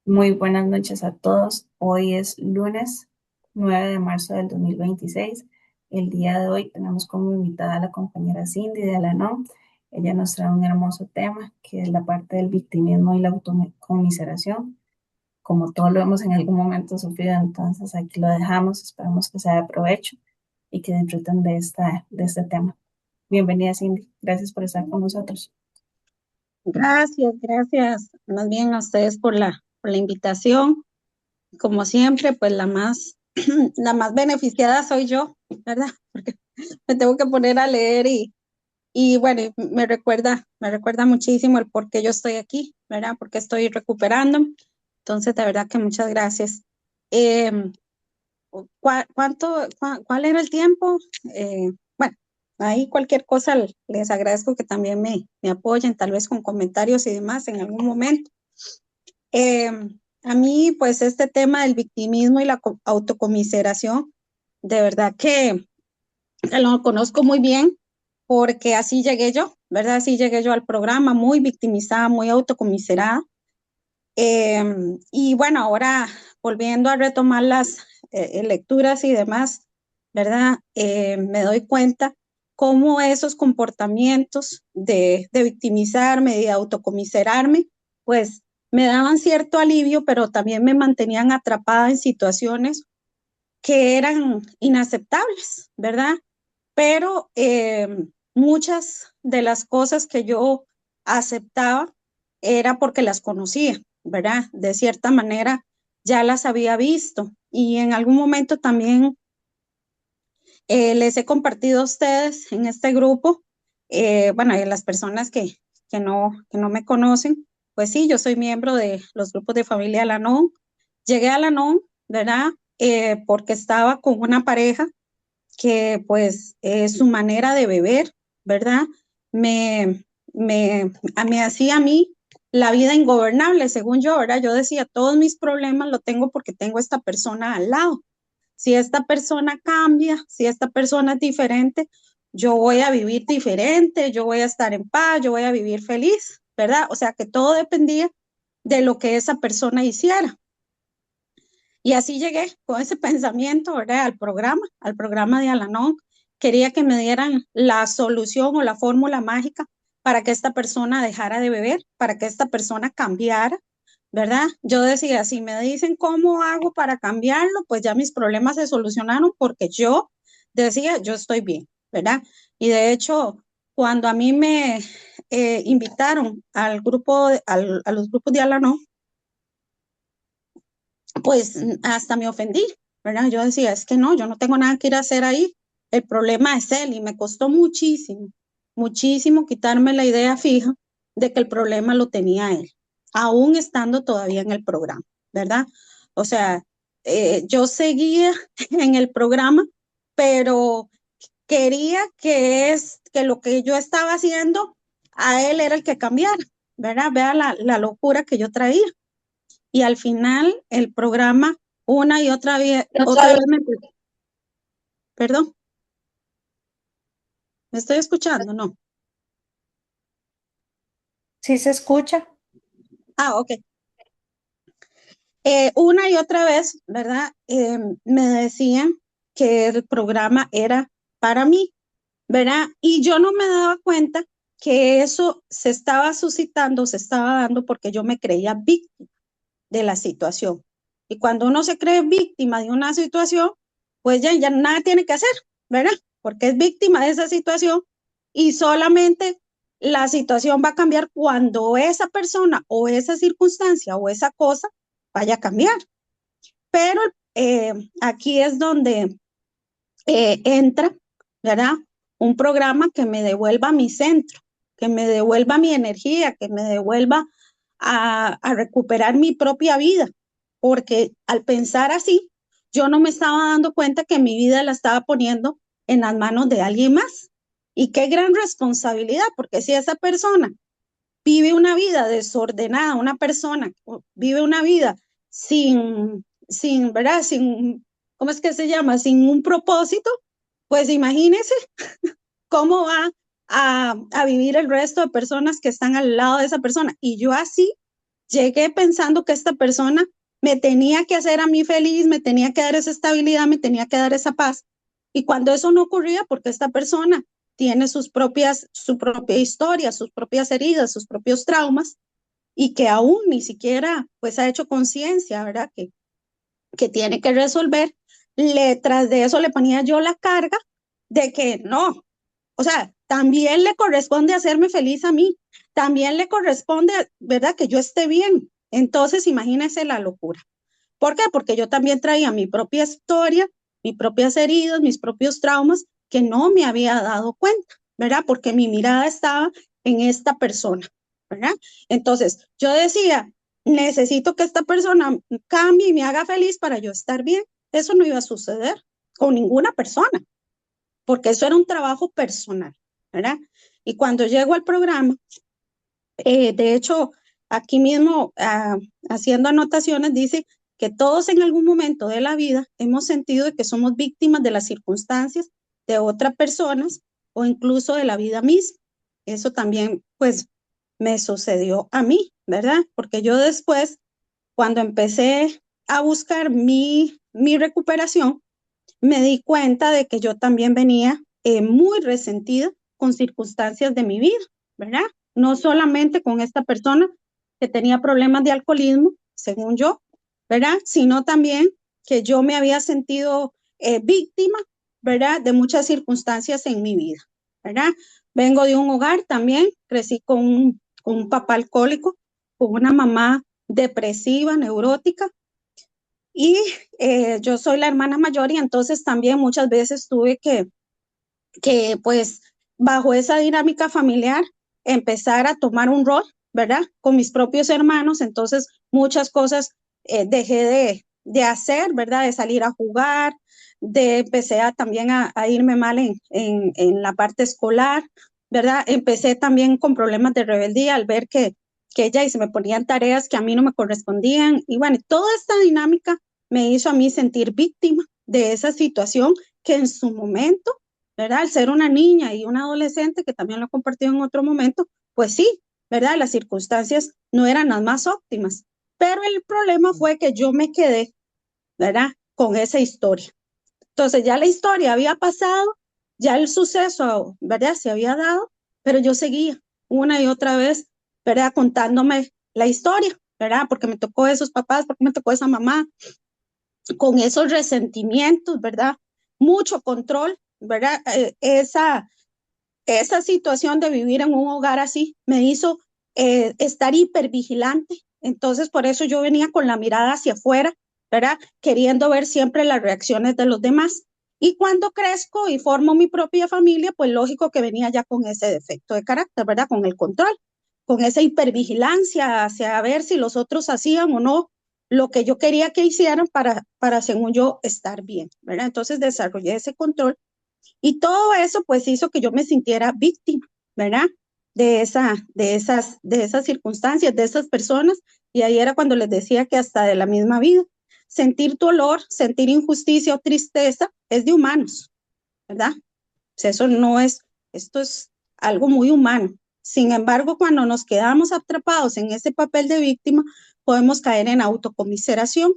Muy buenas noches a todos. Hoy es lunes 9 de marzo del 2026. El día de hoy tenemos como invitada a la compañera Cindy de Alanon. Ella nos trae un hermoso tema que es la parte del victimismo y la autocomiseración. Como todos lo hemos en algún momento sufrido, entonces aquí lo dejamos. Esperamos que sea de provecho y que disfruten de este tema. Bienvenida, Cindy. Gracias por estar con nosotros. Gracias, gracias más bien a ustedes por la invitación. Como siempre, pues la más beneficiada soy yo, ¿verdad? Porque me tengo que poner a leer y bueno, y me recuerda muchísimo el por qué yo estoy aquí, ¿verdad? Porque estoy recuperando. Entonces, de verdad que muchas gracias. Eh, ¿Cuál era el tiempo? Bueno, ahí cualquier cosa les agradezco que también me apoyen, tal vez con comentarios y demás en algún momento. Eh, a mí, pues este tema del victimismo y la autocomiseración, de verdad que lo conozco muy bien porque así llegué yo, ¿verdad? Así llegué yo al programa, muy victimizada, muy autocomiserada. Eh, y bueno, ahora volviendo a retomar las lecturas y demás, ¿verdad? Me doy cuenta cómo esos comportamientos de victimizarme, de autocomiserarme, pues me daban cierto alivio, pero también me mantenían atrapada en situaciones que eran inaceptables, ¿verdad? Pero muchas de las cosas que yo aceptaba era porque las conocía, ¿verdad? De cierta manera ya las había visto y en algún momento también les he compartido a ustedes en este grupo, bueno, y a las personas que no me conocen, pues sí, yo soy miembro de los grupos de familia Alanon. Llegué a Alanon, ¿verdad? Porque estaba con una pareja que pues su manera de beber, ¿verdad? Me, me hacía a mí la vida ingobernable, según yo, ¿verdad? Yo decía, todos mis problemas lo tengo porque tengo esta persona al lado. Si esta persona cambia, si esta persona es diferente, yo voy a vivir diferente, yo voy a estar en paz, yo voy a vivir feliz, ¿verdad? O sea que todo dependía de lo que esa persona hiciera. Y así llegué con ese pensamiento, ¿verdad? Al programa de Alanon. Quería que me dieran la solución o la fórmula mágica para que esta persona dejara de beber, para que esta persona cambiara, ¿verdad? Yo decía, si me dicen cómo hago para cambiarlo, pues ya mis problemas se solucionaron porque yo decía, yo estoy bien, ¿verdad? Y de hecho, cuando a mí me invitaron a los grupos de Alanon, pues hasta me ofendí, ¿verdad? Yo decía, es que no, yo no tengo nada que ir a hacer ahí, el problema es él y me costó muchísimo, muchísimo quitarme la idea fija de que el problema lo tenía él, aún estando todavía en el programa, ¿verdad? O sea, yo seguía en el programa, pero quería que lo que yo estaba haciendo a él era el que cambiara, ¿verdad? Vea la locura que yo traía. Y al final el programa una y otra vez perdón, ¿me estoy escuchando? No. ¿Sí se escucha? Ok. Una y otra vez, ¿verdad? Me decían que el programa era para mí, ¿verdad? Y yo no me daba cuenta que eso se estaba suscitando, se estaba dando porque yo me creía víctima de la situación. Y cuando uno se cree víctima de una situación, pues ya nada tiene que hacer, ¿verdad? Porque es víctima de esa situación y solamente la situación va a cambiar cuando esa persona o esa circunstancia o esa cosa vaya a cambiar. Pero aquí es donde entra, ¿verdad? Un programa que me devuelva mi centro, que me devuelva mi energía, que me devuelva a recuperar mi propia vida, porque al pensar así, yo no me estaba dando cuenta que mi vida la estaba poniendo en las manos de alguien más. Y qué gran responsabilidad, porque si esa persona vive una vida desordenada, una persona vive una vida ¿verdad? ¿Cómo es que se llama? Sin un propósito, pues imagínese cómo va a vivir el resto de personas que están al lado de esa persona. Y yo así llegué pensando que esta persona me tenía que hacer a mí feliz, me tenía que dar esa estabilidad, me tenía que dar esa paz. Y cuando eso no ocurría, porque esta persona tiene su propia historia, sus propias heridas, sus propios traumas, y que aún ni siquiera pues ha hecho conciencia, ¿verdad? Que tiene que resolver, tras de eso le ponía yo la carga de que no, o sea, también le corresponde hacerme feliz a mí, también le corresponde, ¿verdad? Que yo esté bien. Entonces, imagínense la locura. ¿Por qué? Porque yo también traía mi propia historia, mis propias heridas, mis propios traumas que no me había dado cuenta, ¿verdad? Porque mi mirada estaba en esta persona, ¿verdad? Entonces, yo decía, necesito que esta persona cambie y me haga feliz para yo estar bien. Eso no iba a suceder con ninguna persona, porque eso era un trabajo personal, ¿verdad? Y cuando llego al programa, de hecho, aquí mismo, haciendo anotaciones, dice que todos en algún momento de la vida hemos sentido de que somos víctimas de las circunstancias de otras personas o incluso de la vida misma. Eso también, pues, me sucedió a mí, ¿verdad? Porque yo después, cuando empecé a buscar mi recuperación, me di cuenta de que yo también venía muy resentida con circunstancias de mi vida, ¿verdad? No solamente con esta persona que tenía problemas de alcoholismo, según yo, ¿verdad? Sino también que yo me había sentido víctima, ¿verdad? De muchas circunstancias en mi vida, ¿verdad? Vengo de un hogar también, crecí con un papá alcohólico, con una mamá depresiva, neurótica, y yo soy la hermana mayor y entonces también muchas veces tuve que, pues, bajo esa dinámica familiar, empezar a tomar un rol, ¿verdad? Con mis propios hermanos. Entonces, muchas cosas dejé de hacer, ¿verdad? De salir a jugar, empecé también a irme mal en la parte escolar, ¿verdad? Empecé también con problemas de rebeldía al ver que ella y se me ponían tareas que a mí no me correspondían. Y bueno, toda esta dinámica me hizo a mí sentir víctima de esa situación que en su momento, ¿verdad? Al ser una niña y una adolescente, que también lo he compartido en otro momento, pues sí, ¿verdad? Las circunstancias no eran las más óptimas, pero el problema fue que yo me quedé, ¿verdad? Con esa historia. Entonces ya la historia había pasado, ya el suceso, ¿verdad? Se había dado, pero yo seguía una y otra vez, ¿verdad? Contándome la historia, ¿verdad? Porque me tocó esos papás, porque me tocó esa mamá, con esos resentimientos, ¿verdad? Mucho control, ¿verdad? Esa situación de vivir en un hogar así me hizo estar hipervigilante. Entonces, por eso yo venía con la mirada hacia afuera, ¿verdad? Queriendo ver siempre las reacciones de los demás. Y cuando crezco y formo mi propia familia, pues lógico que venía ya con ese defecto de carácter, ¿verdad? Con el control, con esa hipervigilancia hacia ver si los otros hacían o no lo que yo quería que hicieran para según yo, estar bien, ¿verdad? Entonces desarrollé ese control y todo eso pues hizo que yo me sintiera víctima, ¿verdad? De esas circunstancias, de esas personas. Y ahí era cuando les decía que hasta de la misma vida. Sentir dolor, sentir injusticia o tristeza es de humanos, ¿verdad? O sea, eso no es, esto es algo muy humano. Sin embargo, cuando nos quedamos atrapados en ese papel de víctima, podemos caer en autocomiseración,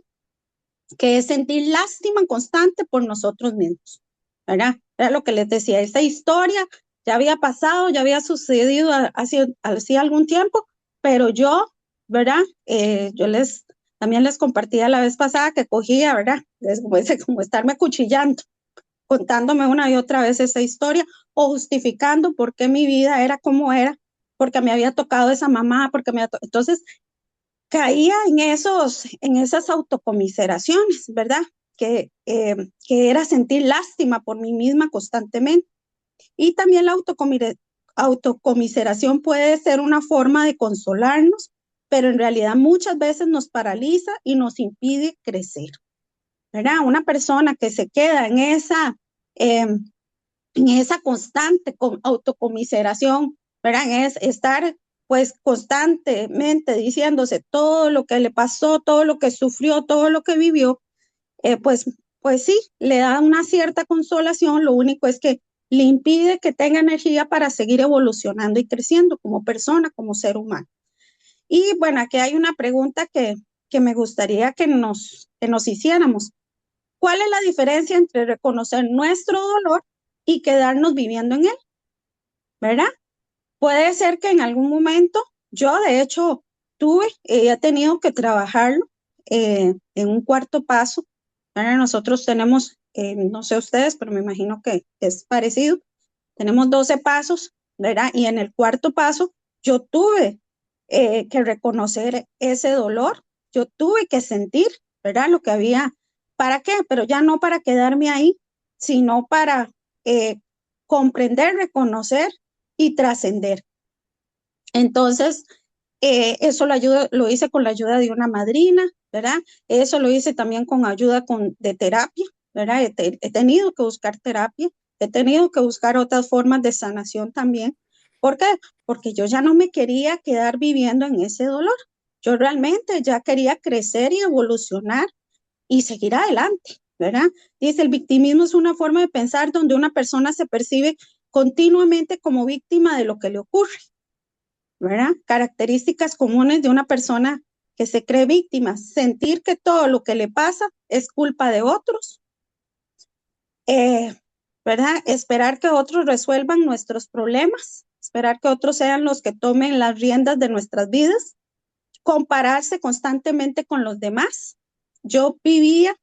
que es sentir lástima constante por nosotros mismos, ¿verdad? Era lo que les decía, esta historia ya había pasado, ya había sucedido hace algún tiempo, pero yo, ¿verdad? Yo también les compartía la vez pasada que cogía, ¿verdad? Es como estarme acuchillando, contándome una y otra vez esa historia o justificando por qué mi vida era como era, porque me había tocado esa mamá, entonces caía en esas autocomiseraciones, ¿verdad? Que era sentir lástima por mí misma constantemente. Y también la autocomiseración puede ser una forma de consolarnos, pero en realidad muchas veces nos paraliza y nos impide crecer, ¿verdad? Una persona que se queda eh, en esa constante autocomiseración, ¿verdad? Es estar pues constantemente diciéndose todo lo que le pasó, todo lo que sufrió, todo lo que vivió, pues sí, le da una cierta consolación, lo único es que le impide que tenga energía para seguir evolucionando y creciendo como persona, como ser humano. Y bueno, aquí hay una pregunta que me gustaría que nos hiciéramos. ¿Cuál es la diferencia entre reconocer nuestro dolor y quedarnos viviendo en él? ¿Verdad? Puede ser que en algún momento, yo de hecho tuve y he tenido que trabajarlo en un cuarto paso. ¿Verdad? Nosotros tenemos, no sé ustedes, pero me imagino que es parecido. Tenemos 12 pasos, ¿verdad? Y en el cuarto paso yo tuve que reconocer ese dolor, yo tuve que sentir, ¿verdad? Lo que había, ¿para qué? Pero ya no para quedarme ahí, sino para eh, comprender, reconocer y trascender. Entonces, eso lo hice con la ayuda de una madrina, ¿verdad? Eso lo hice también con ayuda de terapia, ¿verdad? He tenido que buscar terapia, he tenido que buscar otras formas de sanación también. ¿Por qué? Porque yo ya no me quería quedar viviendo en ese dolor. Yo realmente ya quería crecer y evolucionar y seguir adelante, ¿verdad? Dice, el victimismo es una forma de pensar donde una persona se percibe continuamente como víctima de lo que le ocurre. ¿Verdad? Características comunes de una persona que se cree víctima: sentir que todo lo que le pasa es culpa de otros, eh, ¿verdad? Esperar que otros resuelvan nuestros problemas, esperar que otros sean los que tomen las riendas de nuestras vidas, compararse constantemente con los demás. Yo vivía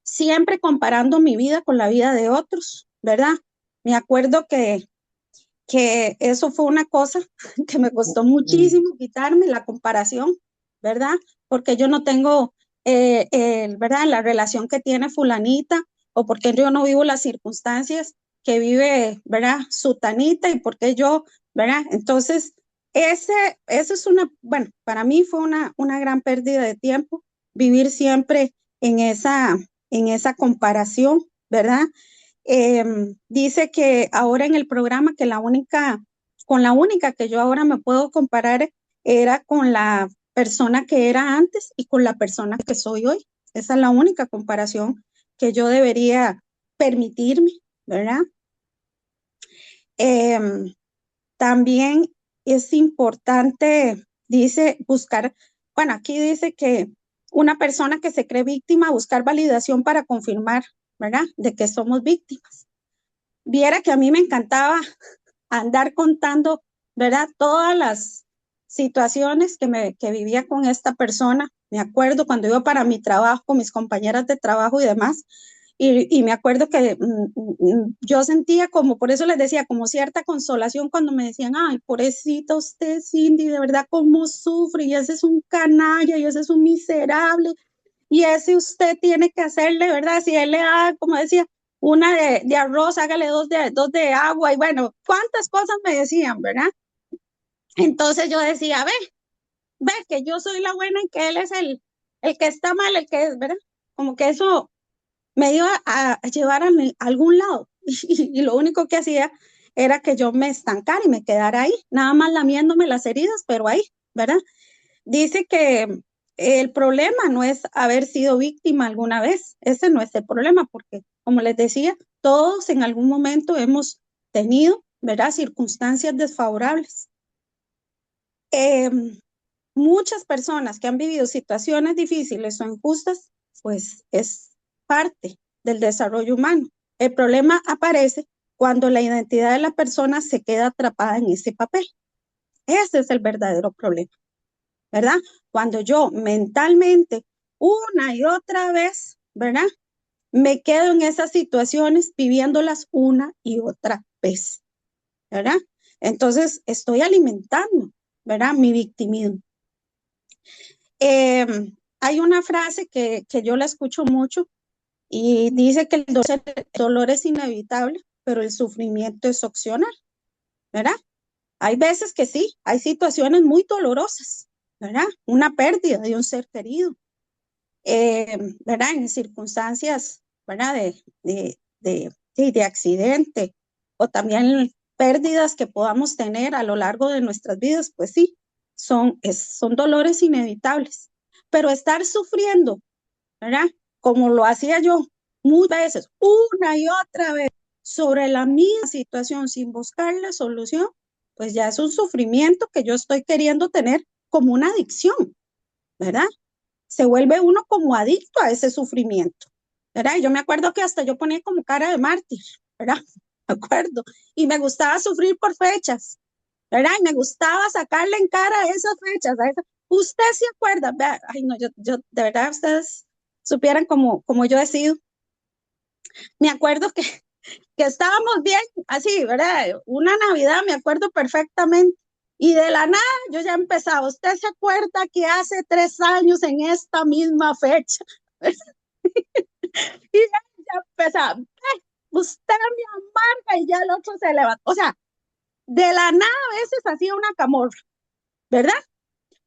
siempre comparando mi vida con la vida de otros, ¿verdad? Me acuerdo que eso fue una cosa que me costó muchísimo quitarme la comparación, ¿verdad? Porque yo no tengo, ¿verdad? La relación que tiene fulanita, o porque yo no vivo las circunstancias que vive, ¿verdad? Sutanita, y porque yo, ¿verdad? Entonces, eso es bueno, para mí fue una gran pérdida de tiempo vivir siempre en en esa comparación, ¿verdad? Dice que ahora en el programa que con la única que yo ahora me puedo comparar era con la persona que era antes y con la persona que soy hoy. Esa es la única comparación que yo debería permitirme, ¿verdad? Eh, También es importante, dice, buscar, bueno, aquí dice que una persona que se cree víctima, buscar validación para confirmar, ¿verdad? De que somos víctimas. Viera que a mí me encantaba andar contando, ¿verdad? Todas las situaciones que vivía con esta persona. Me acuerdo cuando iba para mi trabajo, con mis compañeras de trabajo y demás. Y me acuerdo que yo sentía como, por eso les decía, como cierta consolación cuando me decían, ay, pobrecita usted, Cindy, de verdad, cómo sufre, y ese es un canalla, y ese es un miserable, y ese usted tiene que hacerle, ¿verdad? Si él le da, como decía, una de arroz, hágale dos de agua, y bueno, cuántas cosas me decían, ¿verdad? Entonces yo decía, ve que yo soy la buena y que él es el que está mal, el que es, ¿verdad? Como que eso me iba a llevar a algún lado, y lo único que hacía era que yo me estancara y me quedara ahí, nada más lamiéndome las heridas, pero ahí, ¿verdad? Dice que el problema no es haber sido víctima alguna vez, ese no es el problema, porque como les decía, todos en algún momento hemos tenido, ¿verdad?, circunstancias desfavorables. Eh, Muchas personas que han vivido situaciones difíciles o injustas, pues es parte del desarrollo humano. El problema aparece cuando la identidad de la persona se queda atrapada en ese papel. Ese es el verdadero problema. ¿Verdad? Cuando yo mentalmente una y otra vez, ¿verdad? Me quedo en esas situaciones viviéndolas una y otra vez, ¿verdad? Entonces estoy alimentando, ¿verdad? Mi victimismo. Eh, Hay una frase que yo la escucho mucho y dice que el dolor es inevitable, pero el sufrimiento es opcional, ¿verdad? Hay veces que sí, hay situaciones muy dolorosas, ¿verdad? Una pérdida de un ser querido, ¿verdad? En circunstancias, ¿verdad? De accidente o también pérdidas que podamos tener a lo largo de nuestras vidas, pues sí, son dolores inevitables. Pero estar sufriendo, ¿verdad? Como lo hacía yo muchas veces, una y otra vez, sobre la misma situación sin buscar la solución, pues ya es un sufrimiento que yo estoy queriendo tener como una adicción, ¿verdad? Se vuelve uno como adicto a ese sufrimiento, ¿verdad? Y yo me acuerdo que hasta yo ponía como cara de mártir, ¿verdad? Me acuerdo. Y me gustaba sufrir por fechas, ¿verdad? Y me gustaba sacarle en cara a esas fechas, a esas. Usted se acuerda, vea, ay no, de verdad ustedes supieran como yo he sido. Me acuerdo que estábamos bien, así, ¿verdad? Una Navidad, me acuerdo perfectamente. Y de la nada yo ya empezaba, ¿usted se acuerda que hace 3 años en esta misma fecha? Y ya empezaba, usted me amarga y ya el otro se levanta. O sea, de la nada a veces hacía una camorra, ¿verdad?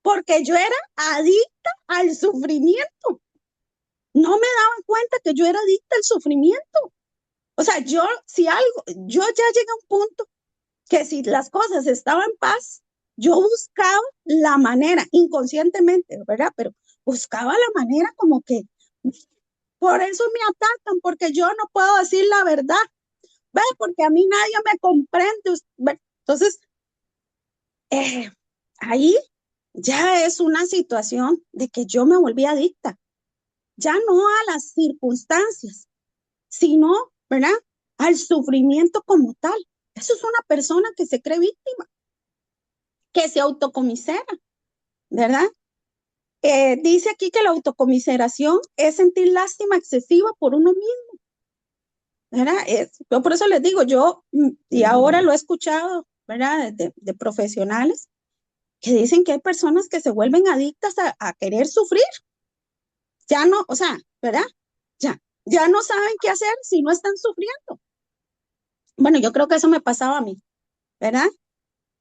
Porque yo era adicta al sufrimiento. No me daba cuenta que yo era adicta al sufrimiento. O sea, yo ya llegué a un punto que si las cosas estaban en paz, yo buscaba la manera, inconscientemente, ¿verdad? Pero buscaba la manera como que, por eso me atacan, porque yo no puedo decir la verdad, ¿ve? Porque a mí nadie me comprende. ¿Ve? Entonces, eh, ahí ya es una situación de que yo me volví adicta, ya no a las circunstancias, sino, ¿verdad? Al sufrimiento como tal. Eso es una persona que se cree víctima, que se autocomisera, ¿verdad? Dice aquí que la autocomiseración es sentir lástima excesiva por uno mismo, ¿verdad? Yo por eso les digo, y ahora lo he escuchado, ¿verdad? De profesionales que dicen que hay personas que se vuelven adictas a querer sufrir, ya no, o sea, ¿verdad? Ya no saben qué hacer si no están sufriendo. Bueno, yo creo que eso me pasaba a mí, ¿verdad?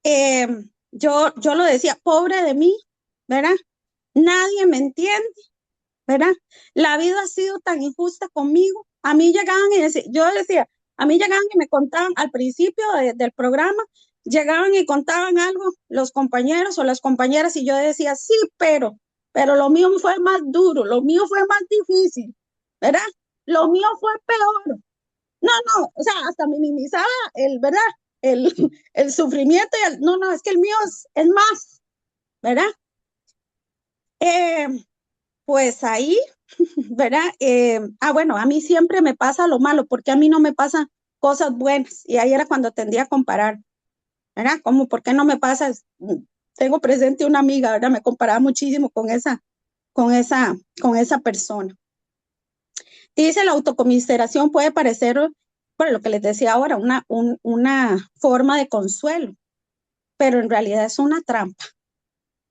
Eh, yo lo decía, pobre de mí, ¿verdad? Nadie me entiende, ¿verdad? La vida ha sido tan injusta conmigo. A mí llegaban y yo decía, a mí llegaban y me contaban al principio del programa, llegaban y contaban algo los compañeros o las compañeras y yo decía, sí, pero lo mío fue más duro, lo mío fue más difícil, ¿verdad? Lo mío fue peor. No, no, o sea, hasta minimizaba ¿verdad? El, el sufrimiento no, es que el mío es más, ¿verdad? Eh, pues ahí, ¿verdad? Bueno, a mí siempre me pasa lo malo, porque a mí no me pasan cosas buenas. Y ahí era cuando tendía a comparar, ¿verdad? Como, ¿por qué no me pasa? Tengo presente una amiga, ¿verdad? Me comparaba muchísimo con esa persona. Dice, la autocomiseración puede parecer, bueno, lo que les decía ahora, una forma de consuelo, pero en realidad es una trampa,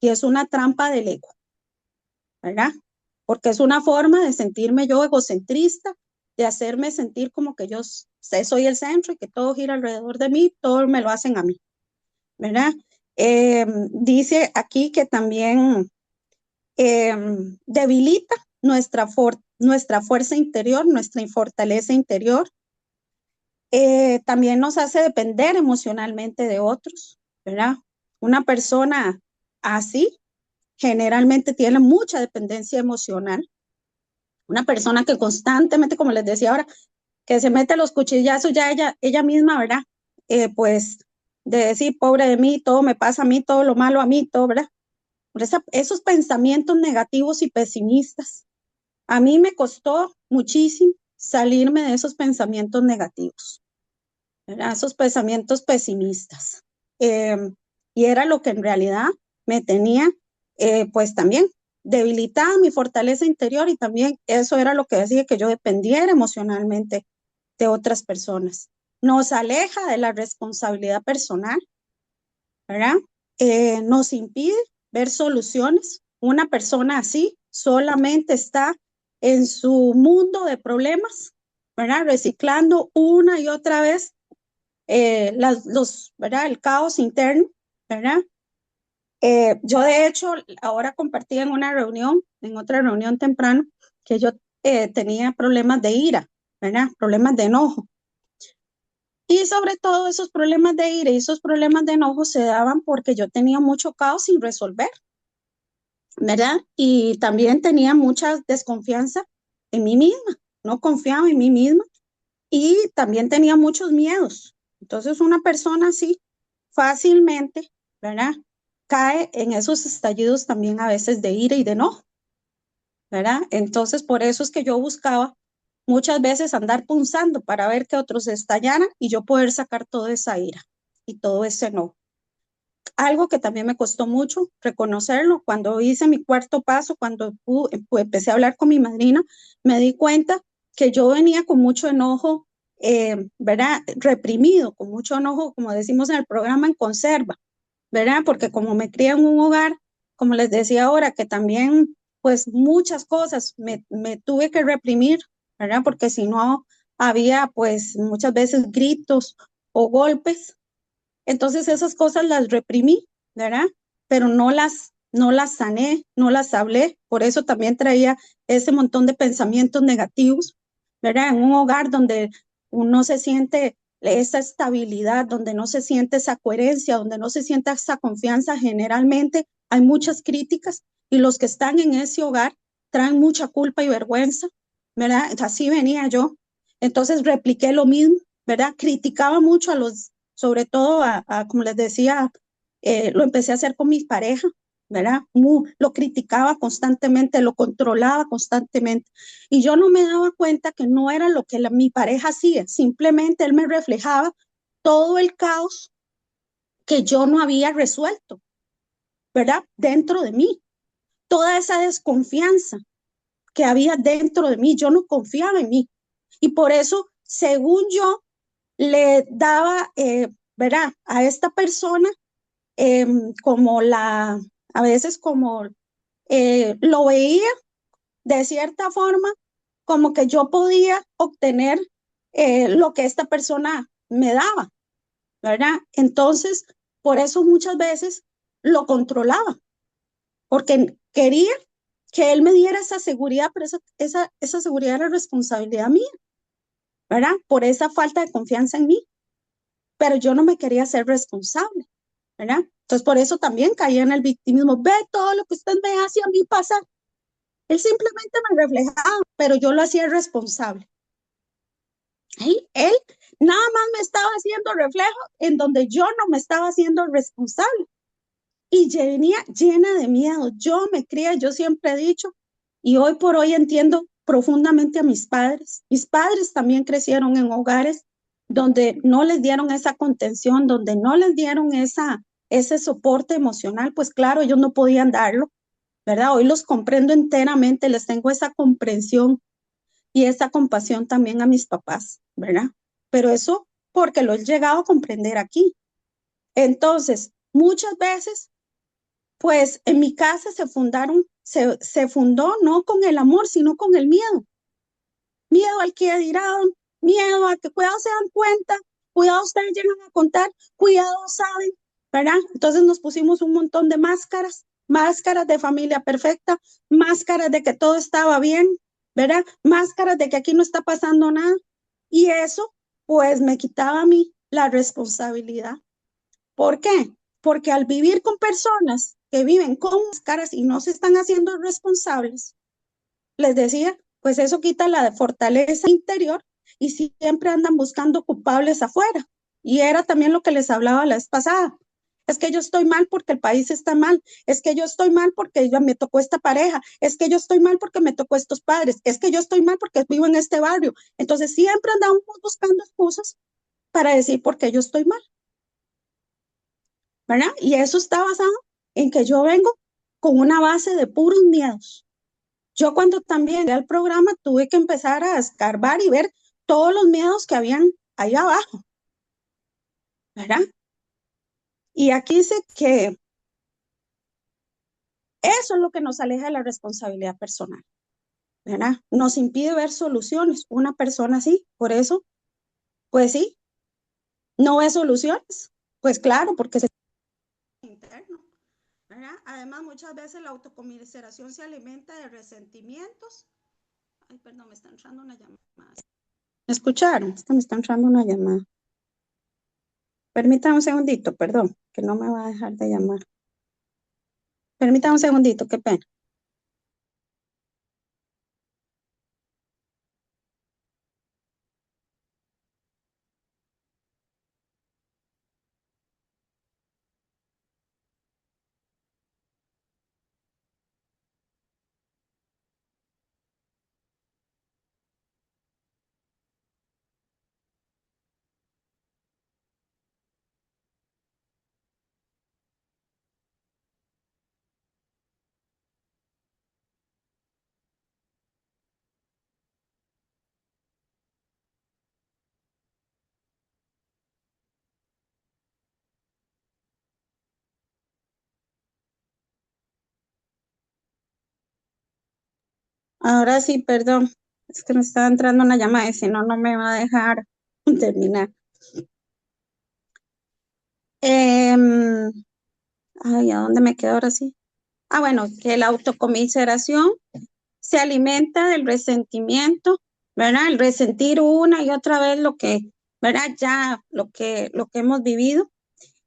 y es una trampa del ego, ¿verdad? Porque es una forma de sentirme yo egocentrista, de hacerme sentir como que yo soy el centro y que todo gira alrededor de mí, todo me lo hacen a mí, ¿verdad? Dice aquí que también debilita nuestra fuerza interior, nuestra fortaleza interior. También nos hace depender emocionalmente de otros, ¿verdad? Una persona así generalmente tiene mucha dependencia emocional. Una persona que constantemente, como les decía ahora, que se mete los cuchillazos ya ella misma, ¿verdad? Pues de decir, pobre de mí, todo me pasa a mí, todo lo malo a mí, todo, ¿verdad? Por esos pensamientos negativos y pesimistas. A mí me costó muchísimo salirme de esos pensamientos negativos, ¿verdad? Esos pensamientos pesimistas. Eh, y era lo que en realidad me tenía, pues también debilitada mi fortaleza interior, y también eso era lo que decía que yo dependiera emocionalmente de otras personas. Nos aleja de la responsabilidad personal, ¿verdad? Nos impide ver soluciones. Una persona así solamente está en su mundo de problemas, ¿verdad? Reciclando una y otra vez ¿verdad? El caos interno, ¿verdad? Yo de hecho ahora compartí en otra reunión temprano, que yo tenía problemas de ira, ¿verdad? Problemas de enojo. Y sobre todo esos problemas de ira y esos problemas de enojo se daban porque yo tenía mucho caos sin resolver, ¿verdad? Y también tenía mucha desconfianza en mí misma, no confiaba en mí misma, y también tenía muchos miedos. Entonces una persona así fácilmente, ¿verdad? Cae en esos estallidos también a veces de ira y de enojo, ¿verdad? Entonces, por eso es que yo buscaba muchas veces andar punzando para ver que otros estallaran y yo poder sacar toda esa ira y todo ese enojo. Algo que también me costó mucho reconocerlo, cuando hice mi cuarto paso, cuando empecé a hablar con mi madrina, me di cuenta que yo venía con mucho enojo, ¿verdad? Reprimido, con mucho enojo, como decimos en el programa, en conserva, ¿verdad? Porque como me crié en un hogar, como les decía ahora, que también, pues muchas cosas me tuve que reprimir, ¿verdad? Porque si no, había pues muchas veces gritos o golpes. Entonces esas cosas las reprimí, ¿verdad? Pero no las sané, no las hablé. Por eso también traía ese montón de pensamientos negativos, ¿verdad? En un hogar donde uno se siente esa estabilidad, donde no se siente esa coherencia, donde no se siente esa confianza, generalmente hay muchas críticas y los que están en ese hogar traen mucha culpa y vergüenza, ¿verdad? Así venía yo. Entonces repliqué lo mismo, ¿verdad? Criticaba mucho a los, sobre todo como les decía, lo empecé a hacer con mi pareja, ¿verdad? Lo criticaba constantemente, lo controlaba constantemente. Y yo no me daba cuenta que no era lo que mi pareja hacía, simplemente él me reflejaba todo el caos que yo no había resuelto, ¿verdad? Dentro de mí, toda esa desconfianza que había dentro de mí, yo no confiaba en mí. Y por eso, según yo, le daba, ¿verdad? A esta persona como a veces como lo veía de cierta forma, como que yo podía obtener lo que esta persona me daba, ¿verdad? Entonces, por eso muchas veces lo controlaba, porque quería que él me diera esa seguridad, pero esa seguridad era responsabilidad mía, ¿verdad? Por esa falta de confianza en mí, pero yo no me quería ser responsable, ¿verdad? Entonces, por eso también caía en el victimismo. Ve todo lo que usted me hace a mí pasar. Él simplemente me reflejaba, pero yo lo hacía responsable. Él nada más me estaba haciendo reflejo en donde yo no me estaba haciendo responsable. Y venía llena de miedo. Yo me crié, yo siempre he dicho, y hoy por hoy entiendo profundamente a mis padres. Mis padres también crecieron en hogares donde no les dieron esa contención, donde no les dieron ese soporte emocional, pues claro, ellos no podían darlo, ¿verdad? Hoy los comprendo enteramente, les tengo esa comprensión y esa compasión también a mis papás, ¿verdad? Pero eso porque lo he llegado a comprender aquí. Entonces, muchas veces pues en mi casa se fundó no con el amor, sino con el miedo. Miedo al que dirán, miedo a que cuidado se dan cuenta, cuidado ustedes llegan a contar, cuidado saben, ¿verdad? Entonces nos pusimos un montón de máscaras, máscaras de familia perfecta, máscaras de que todo estaba bien, ¿verdad? Máscaras de que aquí no está pasando nada. Y eso, pues me quitaba a mí la responsabilidad. ¿Por qué? Porque al vivir con personas que viven con máscaras y no se están haciendo responsables, les decía, pues eso quita la fortaleza interior y siempre andan buscando culpables afuera. Y era también lo que les hablaba la vez pasada. Es que yo estoy mal porque el país está mal. Es que yo estoy mal porque me tocó esta pareja. Es que yo estoy mal porque me tocó estos padres. Es que yo estoy mal porque vivo en este barrio. Entonces siempre andamos buscando excusas para decir por qué yo estoy mal. ¿Verdad? Y eso está basado en que yo vengo con una base de puros miedos. Yo cuando también llegué al programa tuve que empezar a escarbar y ver todos los miedos que habían ahí abajo, ¿verdad? Y aquí dice que eso es lo que nos aleja de la responsabilidad personal, ¿verdad? Nos impide ver soluciones. Una persona así, por eso, pues sí, no ve soluciones. Pues claro, porque se interno, ¿verdad? Además, muchas veces la autocomiseración se alimenta de resentimientos. Ay, perdón, me está entrando una llamada. ¿Me escucharon? Me está entrando una llamada. Permítame un segundito, perdón, que no me va a dejar de llamar. Permítame un segundito, qué pena. Ahora sí, perdón. Es que me estaba entrando una llamada y si no, no me va a dejar terminar. Em, Ay, ¿a dónde me quedo ahora sí? Ah, bueno, que la autocomiseración se alimenta del resentimiento, ¿verdad? El resentir una y otra vez lo que, ¿verdad? Ya lo que hemos vivido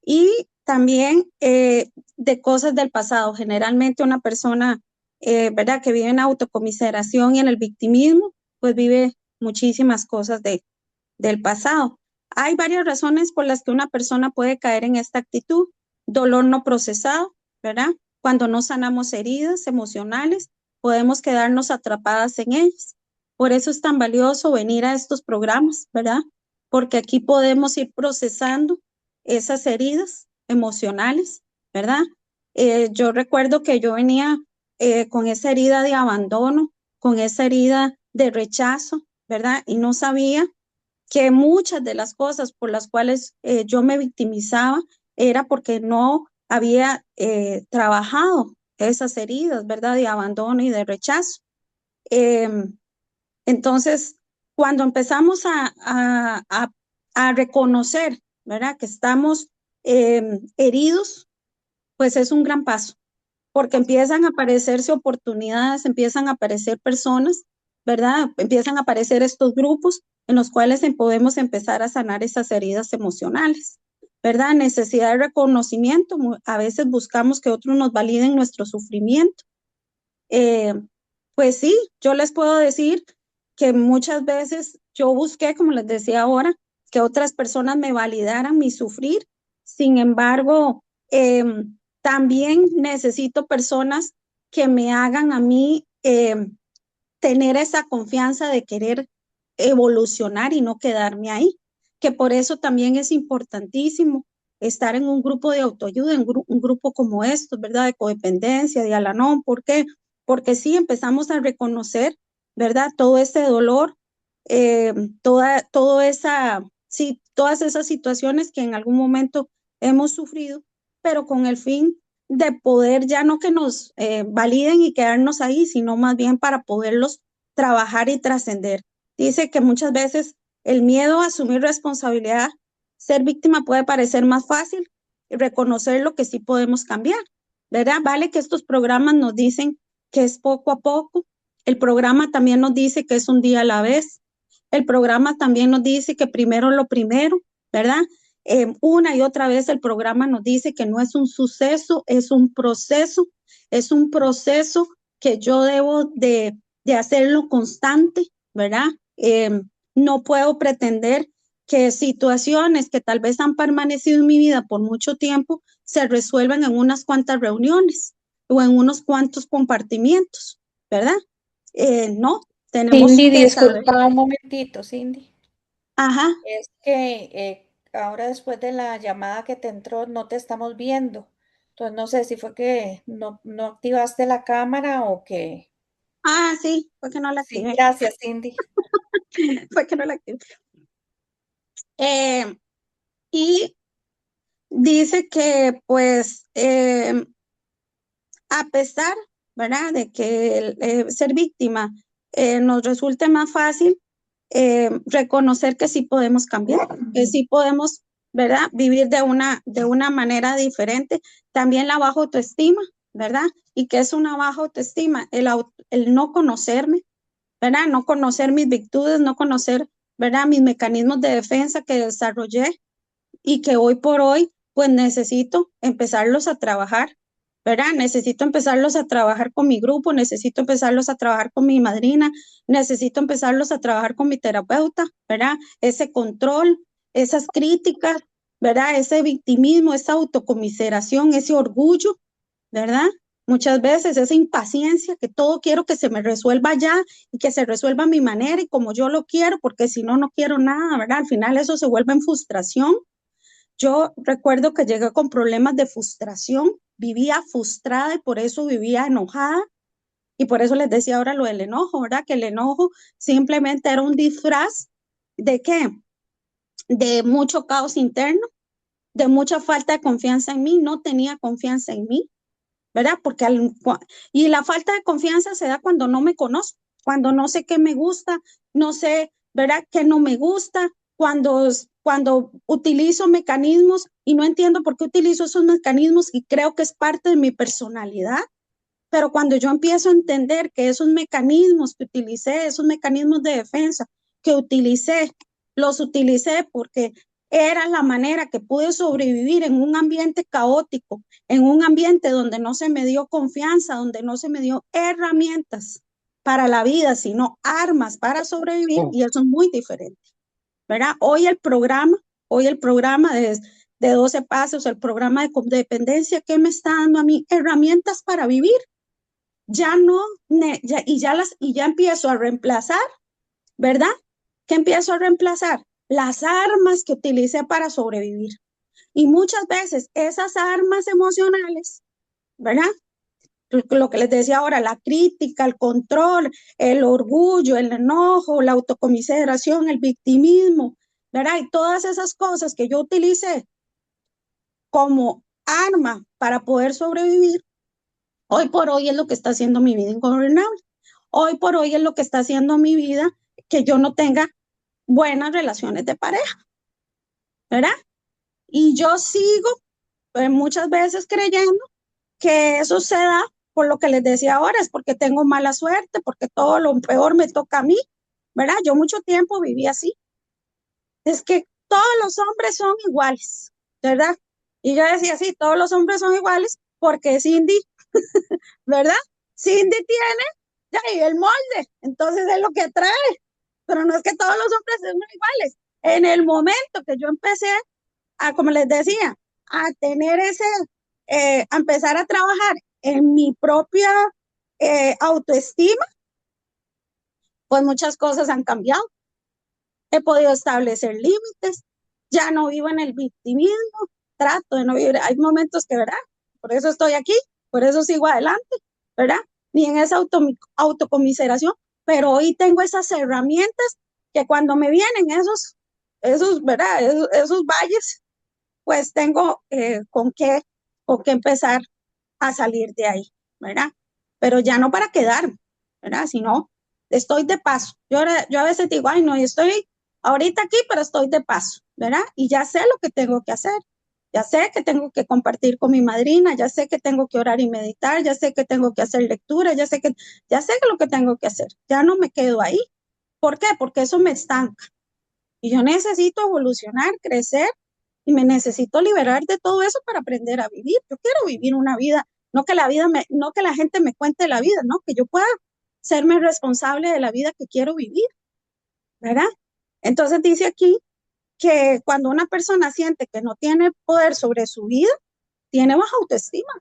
y también de cosas del pasado. Generalmente una persona, ¿verdad? Que vive en autocomiseración y en el victimismo, pues vive muchísimas cosas del pasado. Hay varias razones por las que una persona puede caer en esta actitud. Dolor no procesado, ¿verdad? Cuando no sanamos heridas emocionales, podemos quedarnos atrapadas en ellas. Por eso es tan valioso venir a estos programas, ¿verdad? Porque aquí podemos ir procesando esas heridas emocionales, ¿verdad? Yo recuerdo que yo venía con esa herida de abandono, con esa herida de rechazo, ¿verdad? Y no sabía que muchas de las cosas por las cuales yo me victimizaba era porque no había trabajado esas heridas, ¿verdad? De abandono y de rechazo. Eh, entonces, cuando empezamos a reconocer, ¿verdad? Que estamos heridos, pues es un gran paso porque empiezan a aparecerse oportunidades, empiezan a aparecer personas, ¿verdad? Empiezan a aparecer estos grupos en los cuales podemos empezar a sanar esas heridas emocionales, ¿verdad? Necesidad de reconocimiento, a veces buscamos que otros nos validen nuestro sufrimiento. Eh, pues sí, yo les puedo decir que muchas veces yo busqué, como les decía ahora, que otras personas me validaran mi sufrir. Sin embargo, también necesito personas que me hagan a mí tener esa confianza de querer evolucionar y no quedarme ahí, que por eso también es importantísimo estar en un grupo de autoayuda, en un grupo como estos, ¿verdad? De codependencia, de Al-Anon. ¿Por qué? Porque sí empezamos a reconocer, ¿verdad? Todo ese dolor, eh, toda esa, sí, todas esas situaciones que en algún momento hemos sufrido, pero con el fin de poder ya no que nos validen y quedarnos ahí, sino más bien para poderlos trabajar y trascender. Dice que muchas veces el miedo a asumir responsabilidad, ser víctima puede parecer más fácil y reconocer lo que sí podemos cambiar, ¿verdad? Vale que estos programas nos dicen que es poco a poco, el programa también nos dice que es un día a la vez, el programa también nos dice que primero lo primero, ¿verdad? Una y otra vez el programa nos dice que no es un suceso, es un proceso que yo debo de hacerlo constante, ¿verdad? No puedo pretender que situaciones que tal vez han permanecido en mi vida por mucho tiempo se resuelvan en unas cuantas reuniones o en unos cuantos compartimientos, ¿verdad? No, tenemos Cindy, que saber. disculpa un momentito, Cindy. Ajá. Es que ahora después de la llamada que te entró no te estamos viendo. Entonces no sé si fue que no activaste la cámara o que... Ah, sí, fue que no la Sí, activé. gracias, Cindy. Fue que no la activé. Eh, y dice que, pues, a pesar, ¿verdad?, de que ser víctima nos resulte más fácil, reconocer que sí podemos cambiar, que sí podemos, ¿verdad?, vivir de una manera diferente. También la baja autoestima, ¿verdad? ¿Y qué es una baja autoestima? El no conocerme, ¿verdad? No conocer mis virtudes, no conocer, ¿verdad?, mis mecanismos de defensa que desarrollé y que hoy por hoy, pues necesito empezarlos a trabajar, ¿verdad? Necesito empezarlos a trabajar con mi grupo, necesito empezarlos a trabajar con mi madrina, necesito empezarlos a trabajar con mi terapeuta, ¿verdad? Ese control, esas críticas, ¿verdad? Ese victimismo, esa autocomiseración, ese orgullo, ¿verdad? Muchas veces esa impaciencia que todo quiero que se me resuelva ya y que se resuelva a mi manera y como yo lo quiero, porque si no, no quiero nada, ¿verdad? Al final eso se vuelve en frustración. Yo recuerdo que llegué con problemas de frustración, vivía frustrada y por eso vivía enojada. Y por eso les decía ahora lo del enojo, ¿verdad? Que el enojo simplemente era un disfraz de qué? De mucho caos interno, de mucha falta de confianza en mí, no tenía confianza en mí, ¿verdad? Y la falta de confianza se da cuando no me conozco. cuando no sé qué me gusta, no sé, ¿verdad?, qué no me gusta, cuando utilizo mecanismos y no entiendo por qué utilizo esos mecanismos y creo que es parte de mi personalidad. Pero cuando yo empiezo a entender que esos mecanismos que utilicé, esos mecanismos de defensa que utilicé, los utilicé porque era la manera que pude sobrevivir en un ambiente caótico, en un ambiente donde no se me dio confianza, donde no se me dio herramientas para la vida, sino armas para sobrevivir, y eso es muy diferente, ¿verdad? Hoy el programa de 12 pasos, el programa de codependencia, ¿qué me está dando a mí? Herramientas para vivir. Ya no, y ya empiezo a reemplazar, ¿verdad? ¿Qué empiezo a reemplazar? Las armas que utilicé para sobrevivir. Y muchas veces esas armas emocionales, ¿verdad? Lo que les decía ahora, la crítica, el control, el orgullo, el enojo, la autocomiseración, el victimismo, ¿verdad? Y todas esas cosas que yo utilicé como arma para poder sobrevivir, hoy por hoy es lo que está haciendo mi vida ingobernable. Hoy por hoy es lo que está haciendo mi vida que yo no tenga buenas relaciones de pareja, ¿verdad? Y yo sigo muchas veces creyendo que eso se da por lo que les decía ahora, es porque tengo mala suerte, porque todo lo peor me toca a mí, ¿verdad? Yo mucho tiempo viví así. Es que todos los hombres son iguales, ¿verdad? Y yo decía, sí, todos los hombres son iguales porque Cindy, ¿verdad? Cindy tiene ya, y el molde, entonces es lo que atrae, pero no es que todos los hombres sean iguales. En el momento que yo empecé a, como les decía, a tener a empezar a trabajar en mi propia autoestima, pues muchas cosas han cambiado. He podido establecer límites, ya no vivo en el victimismo, trato de no vivir. Hay momentos que, ¿verdad? Por eso estoy aquí, por eso sigo adelante, ¿verdad? Ni en esa autocomiseración, pero hoy tengo esas herramientas que cuando me vienen ¿verdad? Esos valles, pues tengo con qué empezar a salir de ahí, ¿verdad? Pero ya no para quedarme, ¿verdad? Sino estoy de paso. Yo a veces digo, ay, no, yo estoy ahorita aquí, pero estoy de paso, ¿verdad? Y ya sé lo que tengo que hacer. Ya sé que tengo que compartir con mi madrina, ya sé que tengo que orar y meditar, ya sé que tengo que hacer lectura, ya sé que lo que tengo que hacer. Ya no me quedo ahí. ¿Por qué? Porque eso me estanca. Y yo necesito evolucionar, crecer y me necesito liberar de todo eso para aprender a vivir. Yo quiero vivir una vida, no que no que la gente me cuente la vida, no, que yo pueda serme responsable de la vida que quiero vivir, ¿verdad? Entonces dice aquí que cuando una persona siente que no tiene poder sobre su vida, tiene baja autoestima.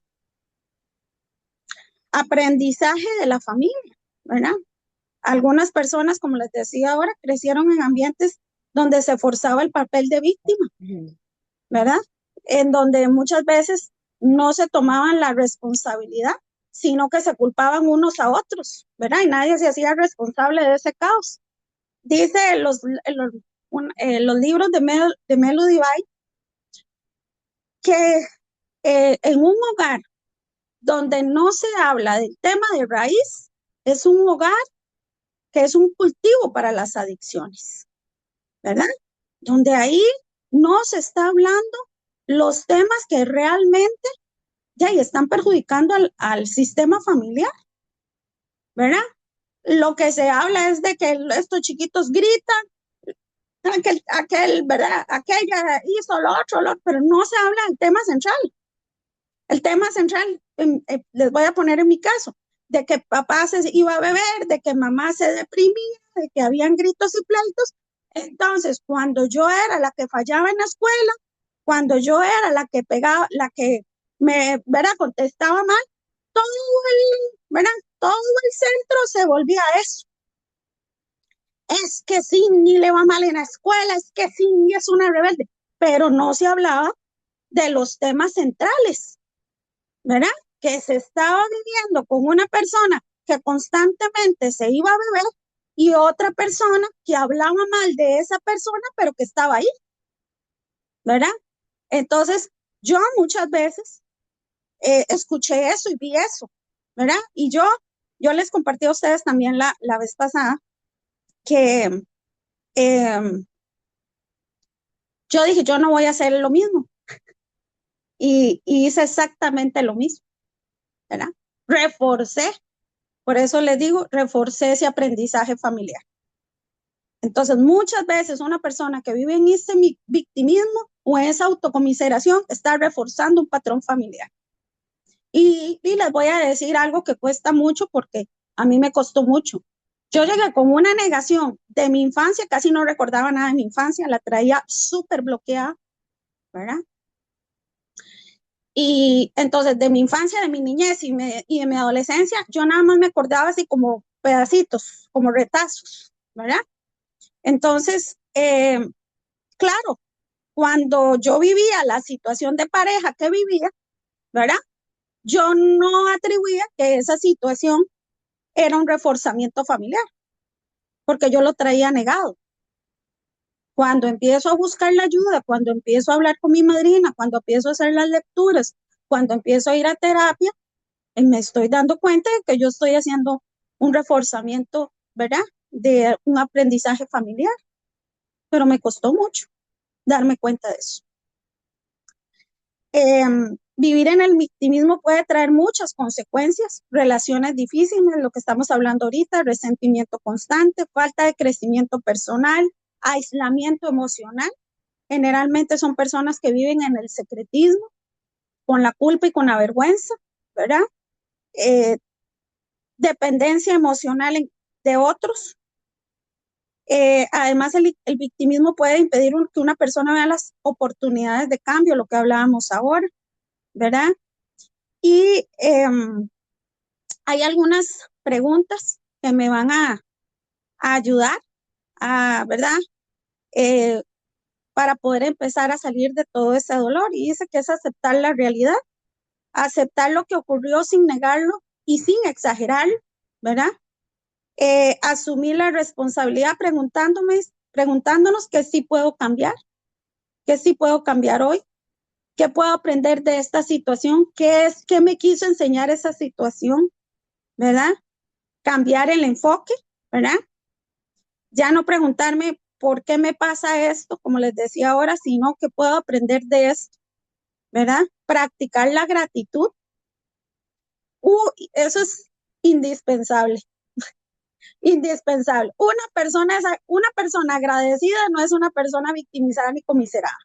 Aprendizaje de la familia, ¿verdad? Algunas personas, como les decía ahora, crecieron en ambientes donde se forzaba el papel de víctima, ¿verdad? En donde muchas veces no se tomaban la responsabilidad, sino que se culpaban unos a otros, ¿verdad? Y nadie se hacía responsable de ese caos. Dice los libros de Melody Bay que en un hogar donde no se habla del tema de raíz, es un hogar que es un cultivo para las adicciones, ¿verdad? Donde ahí no se está hablando los temas que realmente ya y están perjudicando al sistema familiar, ¿verdad? Lo que se habla es de que estos chiquitos gritan, ¿verdad? Aquella hizo lo otro, pero no se habla del tema central. El tema central, les voy a poner en mi caso, de que papá se iba a beber, de que mamá se deprimía, de que habían gritos y pleitos. Entonces, cuando yo era la que fallaba en la escuela, cuando yo era la que pegaba, la que ¿verdad? Contestaba mal, todo ¿verdad? Todo el centro se volvía eso. Es que Cindy le va mal en la escuela, es que Cindy es una rebelde, pero no se hablaba de los temas centrales, ¿verdad? Que se estaba viviendo con una persona que constantemente se iba a beber y otra persona que hablaba mal de esa persona, pero que estaba ahí, ¿verdad? Entonces, yo muchas veces escuché eso y vi eso, ¿verdad? Y yo yo les compartí a ustedes también la vez pasada que yo dije, yo no voy a hacer lo mismo. Y hice exactamente lo mismo, ¿verdad? Reforcé, por eso les digo, reforcé ese aprendizaje familiar. Entonces, muchas veces una persona que vive en ese victimismo o en esa autocomiseración está reforzando un patrón familiar. Y les voy a decir algo que cuesta mucho porque a mí me costó mucho. Yo llegué con una negación de mi infancia, casi no recordaba nada de mi infancia, la traía súper bloqueada, ¿verdad? Y entonces de mi infancia, de mi niñez y de mi adolescencia, yo nada más me acordaba así como pedacitos, como retazos, ¿verdad? Entonces, claro, cuando yo vivía la situación de pareja que vivía, ¿verdad? Yo no atribuía que esa situación era un reforzamiento familiar, porque yo lo traía negado. Cuando empiezo a buscar la ayuda, cuando empiezo a hablar con mi madrina, cuando empiezo a hacer las lecturas, cuando empiezo a ir a terapia, me estoy dando cuenta de que yo estoy haciendo un reforzamiento, ¿verdad? De un aprendizaje familiar, pero me costó mucho darme cuenta de eso. Vivir en el victimismo puede traer muchas consecuencias, relaciones difíciles, lo que estamos hablando ahorita, resentimiento constante, falta de crecimiento personal, aislamiento emocional. Generalmente son personas que viven en el secretismo, con la culpa y con la vergüenza, ¿verdad? Dependencia emocional de otros. Además, el victimismo puede impedir que una persona vea las oportunidades de cambio, lo que hablábamos ahora, ¿verdad? Y hay algunas preguntas que me van a ayudar, ¿verdad? Para poder empezar a salir de todo ese dolor. Y dice que es aceptar la realidad, aceptar lo que ocurrió sin negarlo y sin exagerarlo, ¿verdad? Asumir la responsabilidad preguntándonos qué sí puedo cambiar, qué sí puedo cambiar hoy, qué puedo aprender de esta situación, qué me quiso enseñar esa situación, ¿verdad? Cambiar el enfoque, ¿verdad? Ya no preguntarme por qué me pasa esto, como les decía ahora, sino que puedo aprender de esto, ¿verdad? Practicar la gratitud. Eso es indispensable. Indispensable. Una persona agradecida no es una persona victimizada ni comiserada.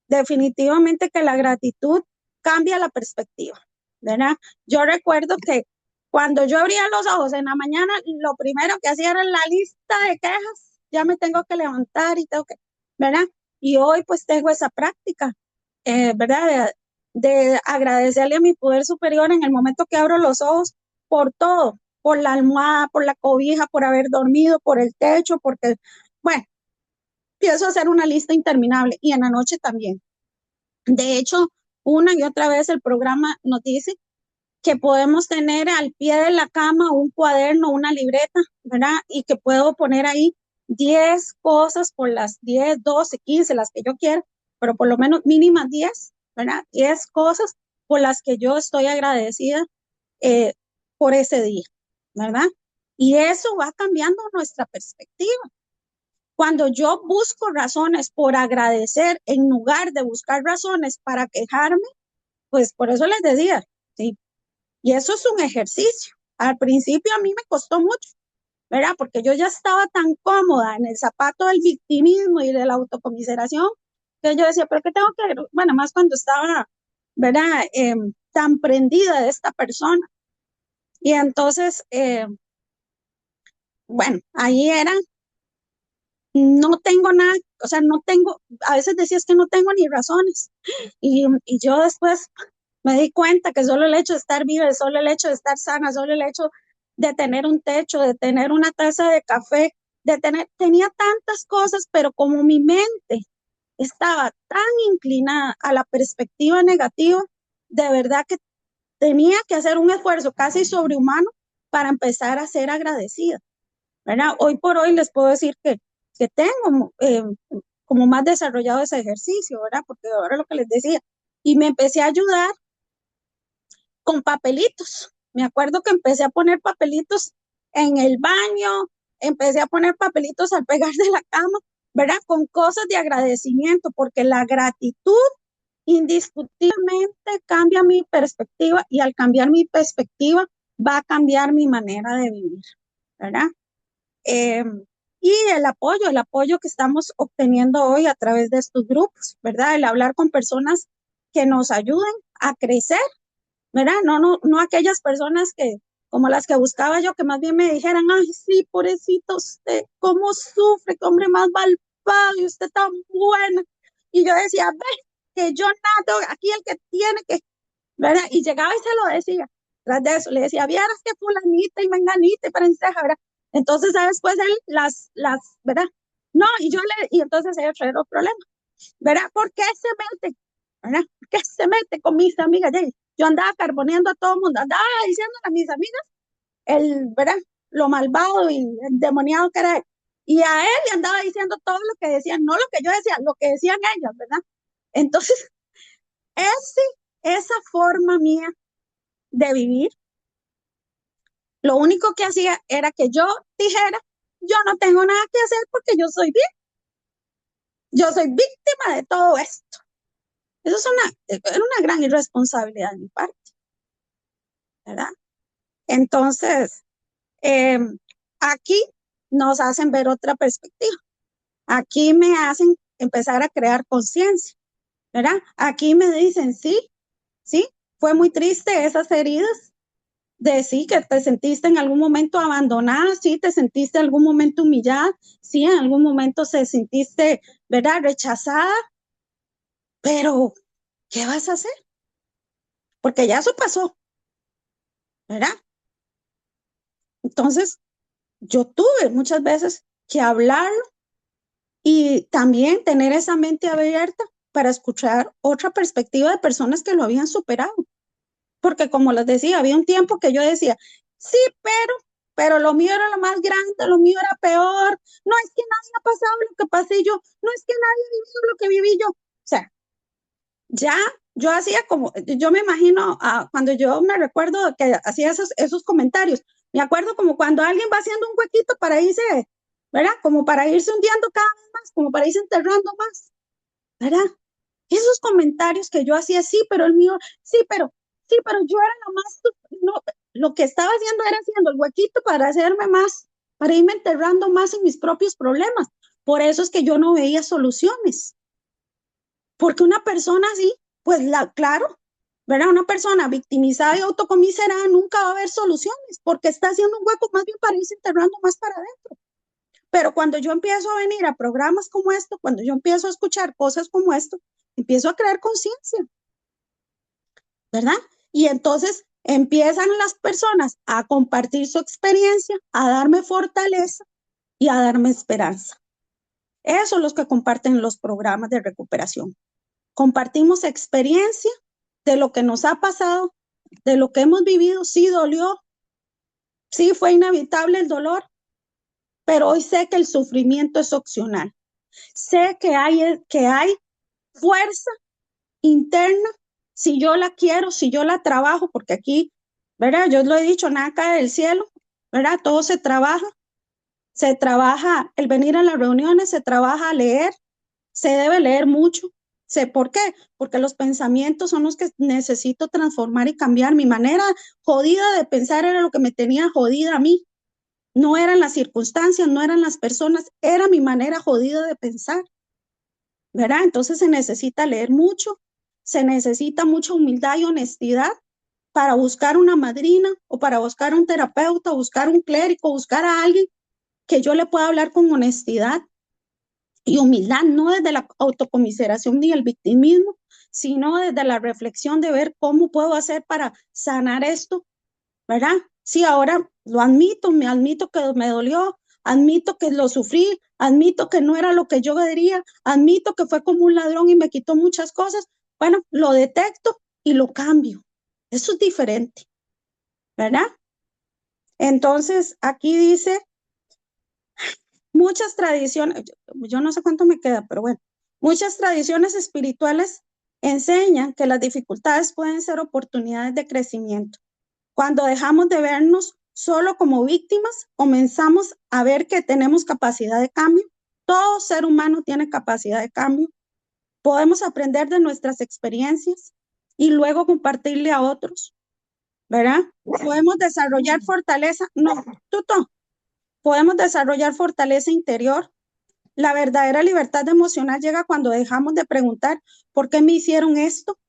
Definitivamente que la gratitud cambia la perspectiva, ¿verdad? Yo recuerdo que cuando yo abría los ojos en la mañana, lo primero que hacía era la lista de quejas, ya me tengo que levantar y tengo que, ¿verdad? Y hoy pues tengo esa práctica, ¿verdad? De agradecerle a mi poder superior en el momento que abro los ojos por todo, por la almohada, por la cobija, por haber dormido, por el techo, porque, bueno, empiezo a hacer una lista interminable y en la noche también. De hecho, una y otra vez el programa nos dice que podemos tener al pie de la cama un cuaderno, una libreta, ¿verdad? Y que puedo poner ahí 10 cosas por las 10, 12, 15, las que yo quiera, pero por lo menos mínimas 10, ¿verdad? 10 cosas por las que yo estoy agradecida por ese día, ¿verdad? Y eso va cambiando nuestra perspectiva. Cuando yo busco razones por agradecer en lugar de buscar razones para quejarme, pues por eso les decía, ¿sí? Y eso es un ejercicio. Al principio a mí me costó mucho, ¿verdad? Porque yo ya estaba tan cómoda en el zapato del victimismo y de la autocomiseración, que yo decía, ¿pero qué tengo que...? Bueno, más cuando estaba, ¿verdad? Tan prendida de esta persona. Y entonces, bueno, ahí era, no tengo nada, o sea, no tengo, a veces decías que no tengo ni razones. Y yo después me di cuenta que solo el hecho de estar viva, solo el hecho de estar sana, solo el hecho de tener un techo, de tener una taza de café, tenía tantas cosas, pero como mi mente estaba tan inclinada a la perspectiva negativa, de verdad que tenía que hacer un esfuerzo casi sobrehumano para empezar a ser agradecida, ¿verdad? Hoy por hoy les puedo decir que tengo como más desarrollado ese ejercicio, ¿verdad? Porque ahora lo que les decía, y me empecé a ayudar con papelitos, Me acuerdo que empecé a poner papelitos en el baño, empecé a poner papelitos al pegar de la cama, ¿verdad? Con cosas de agradecimiento, porque la gratitud indiscutiblemente cambia mi perspectiva y al cambiar mi perspectiva va a cambiar mi manera de vivir, ¿verdad? Eh, y el apoyo que estamos obteniendo hoy a través de estos grupos, ¿verdad? El hablar con personas que nos ayuden a crecer, ¿verdad? No aquellas personas que, como las que buscaba yo, que más bien me dijeran, ay, sí, pobrecito usted, cómo sufre, qué hombre más malvado, y usted tan buena. Y yo decía, ve, que yo nada, aquí el que tiene que, ¿verdad? Y llegaba y se lo decía. Tras de eso, le decía, vieras que fulanita y menganita y prenseja, ¿verdad? Entonces, después él ¿verdad? No, y entonces ellos trajeron problemas, ¿verdad? ¿Por qué se mete? ¿Verdad? ¿Por qué se mete con mis amigas? Yo andaba carboneando a todo el mundo, andaba diciéndole a mis amigas, ¿verdad? Lo malvado y endemoniado que era él. Y a él le andaba diciendo todo lo que decían, no lo que yo decía, lo que decían ellas, ¿verdad? Entonces, esa forma mía de vivir, lo único que hacía era que yo dijera, yo no tengo nada que hacer porque yo soy víctima de todo esto. Eso era una gran irresponsabilidad de mi parte, ¿verdad? Entonces, aquí nos hacen ver otra perspectiva. Aquí me hacen empezar a crear conciencia, ¿verdad? Aquí me dicen, sí, fue muy triste esas heridas, de sí, que te sentiste en algún momento abandonada, sí, te sentiste en algún momento humillada, sí, en algún momento se sentiste, ¿verdad?, rechazada, pero ¿qué vas a hacer? Porque ya eso pasó, ¿verdad? Entonces, yo tuve muchas veces que hablarlo y también tener esa mente abierta para escuchar otra perspectiva de personas que lo habían superado. Porque como les decía, había un tiempo que yo decía, sí, pero lo mío era lo más grande, lo mío era peor, no es que nadie ha pasado lo que pasé yo, no es que nadie ha vivido lo que viví yo. O sea, ya yo hacía como, yo me imagino cuando yo me recuerdo que hacía esos comentarios, me acuerdo como cuando alguien va haciendo un huequito para irse, ¿verdad? Como para irse hundiendo cada vez más, como para irse enterrando más, ¿verdad? Esos comentarios que yo hacía, sí, pero yo era la más, no, lo que estaba haciendo era haciendo el huequito para hacerme más, para irme enterrando más en mis propios problemas. Por eso es que yo no veía soluciones. Porque una persona así, pues claro, ¿verdad? Una persona victimizada y autocomiserada nunca va a ver soluciones, porque está haciendo un hueco más bien para irse enterrando más para adentro. Pero cuando yo empiezo a venir a programas como esto, cuando yo empiezo a escuchar cosas como esto, empiezo a crear conciencia, ¿verdad? Y entonces empiezan las personas a compartir su experiencia, a darme fortaleza y a darme esperanza. Eso es lo que comparten los programas de recuperación. Compartimos experiencia de lo que nos ha pasado, de lo que hemos vivido. Sí dolió, sí fue inevitable el dolor, pero hoy sé que el sufrimiento es opcional. Sé que hay fuerza interna, si yo la quiero, si yo la trabajo, porque aquí, ¿verdad? Yo lo he dicho, nada cae del cielo, ¿verdad? Todo se trabaja el venir a las reuniones, se trabaja a leer, se debe leer mucho. Sé por qué, porque los pensamientos son los que necesito transformar y cambiar. Mi manera jodida de pensar era lo que me tenía jodida a mí. No eran las circunstancias, no eran las personas, era mi manera jodida de pensar, ¿verdad? Entonces se necesita leer mucho, se necesita mucha humildad y honestidad para buscar una madrina o para buscar un terapeuta, buscar un clérigo, buscar a alguien que yo le pueda hablar con honestidad y humildad, no desde la autocomiseración ni el victimismo, sino desde la reflexión de ver cómo puedo hacer para sanar esto, ¿verdad? Sí, ahora lo admito, me admito que me dolió, admito que lo sufrí, admito que no era lo que yo quería, admito que fue como un ladrón y me quitó muchas cosas. Bueno, lo detecto y lo cambio. Eso es diferente, ¿verdad? Entonces, aquí dice, muchas tradiciones, yo no sé cuánto me queda, pero bueno, muchas tradiciones espirituales enseñan que las dificultades pueden ser oportunidades de crecimiento. Cuando dejamos de vernos solo como víctimas, comenzamos a ver que tenemos capacidad de cambio. Todo ser humano tiene capacidad de cambio. Podemos aprender de nuestras experiencias y luego compartirle a otros, ¿verdad? Podemos desarrollar fortaleza, no, Tuto, podemos desarrollar fortaleza interior. La verdadera libertad emocional llega cuando dejamos de preguntar ¿por qué me hicieron esto?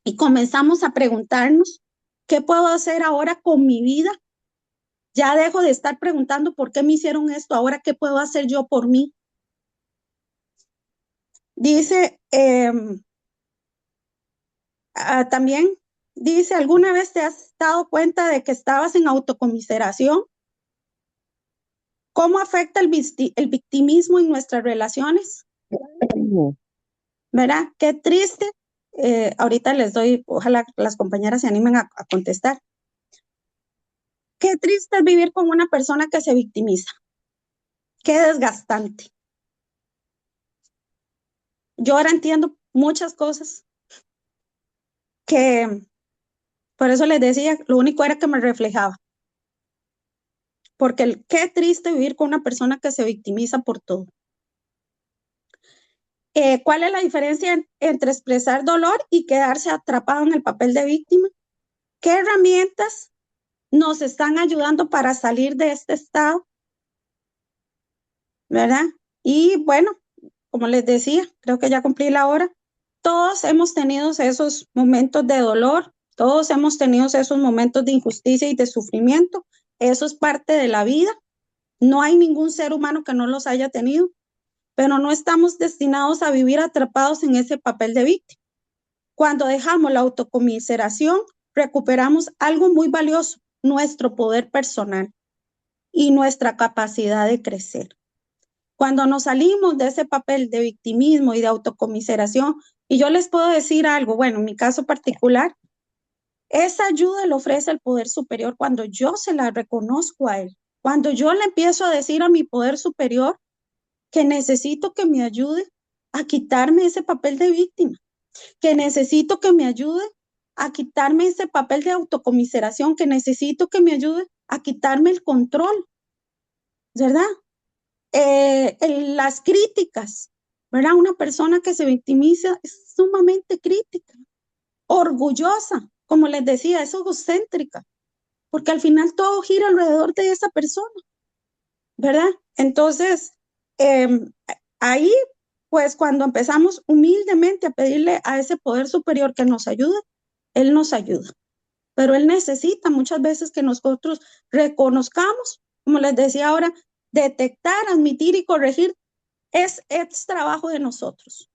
Y comenzamos a preguntarnos ¿qué puedo hacer ahora con mi vida? Ya dejo de estar preguntando ¿por qué me hicieron esto? Ahora, ¿qué puedo hacer yo por mí? Dice, también dice, ¿alguna vez te has dado cuenta de que estabas en autocomiseración? ¿Cómo afecta el victimismo en nuestras relaciones? ¿Verdad? Qué triste. Ahorita les doy, ojalá las compañeras se animen a contestar. Qué triste es vivir con una persona que se victimiza. Qué desgastante. Yo ahora entiendo muchas cosas que, por eso les decía, lo único era que me reflejaba. Porque qué triste vivir con una persona que se victimiza por todo. ¿Cuál es la diferencia entre expresar dolor y quedarse atrapado en el papel de víctima? ¿Qué herramientas nos están ayudando para salir de este estado? ¿Verdad? Y bueno, como les decía, creo que ya cumplí la hora. Todos hemos tenido esos momentos de dolor, todos hemos tenido esos momentos de injusticia y de sufrimiento. Eso es parte de la vida. No hay ningún ser humano que no los haya tenido, pero no estamos destinados a vivir atrapados en ese papel de víctima. Cuando dejamos la autocomiseración, recuperamos algo muy valioso, nuestro poder personal y nuestra capacidad de crecer. Cuando nos salimos de ese papel de victimismo y de autocomiseración, y yo les puedo decir algo, bueno, en mi caso particular, esa ayuda la ofrece el poder superior cuando yo se la reconozco a él, cuando yo le empiezo a decir a mi poder superior que necesito que me ayude a quitarme ese papel de víctima, que necesito que me ayude a quitarme ese papel de autocomiseración, que necesito que me ayude a quitarme el control, ¿verdad? Las críticas, ¿verdad? Una persona que se victimiza es sumamente crítica, orgullosa, como les decía, es egocéntrica, porque al final todo gira alrededor de esa persona, ¿verdad? Entonces, ahí, pues cuando empezamos humildemente a pedirle a ese poder superior que nos ayude, él nos ayuda. Pero él necesita muchas veces que nosotros reconozcamos, como les decía ahora, detectar, admitir y corregir es trabajo de nosotros,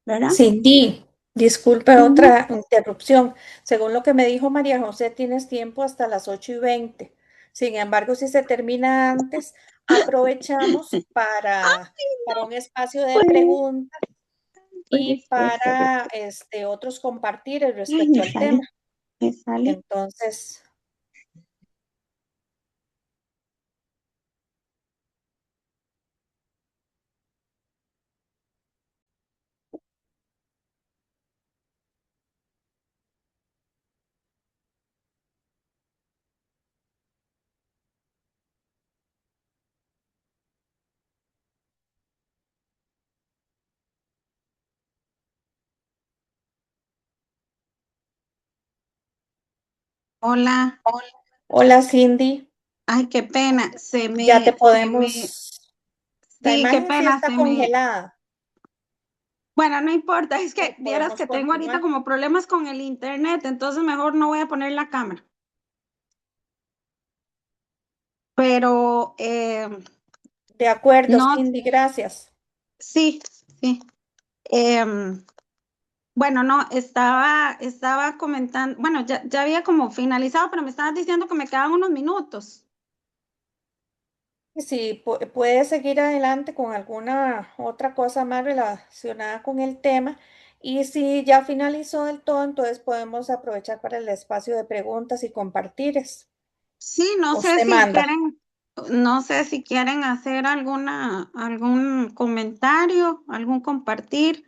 ¿verdad? Cindy, disculpe otra interrupción. Según lo que me dijo María José, tienes tiempo hasta las 8:20. Sin embargo, si se termina antes, aprovechamos para un espacio de preguntas y para otros compartir respecto al tema. Me sale. Entonces, Hola. hola Cindy, Ay, qué pena. ya te podemos. La Sí, qué imagen sí pena. está congelada. Bueno, no importa, es que vieras Podemos que tengo ahorita continuar. como problemas con el internet, entonces mejor no voy a poner la cámara. Pero De acuerdo, no, Cindy, gracias. sí, sí. Bueno, no, estaba comentando, bueno, ya había como finalizado, pero me estabas diciendo que me quedaban unos minutos. Sí, puedes seguir adelante con alguna otra cosa más relacionada con el tema. Y si ya finalizó del todo, entonces podemos aprovechar para el espacio de preguntas y compartires. Sí, Usted manda. no sé si quieren hacer algún comentario, algún compartir.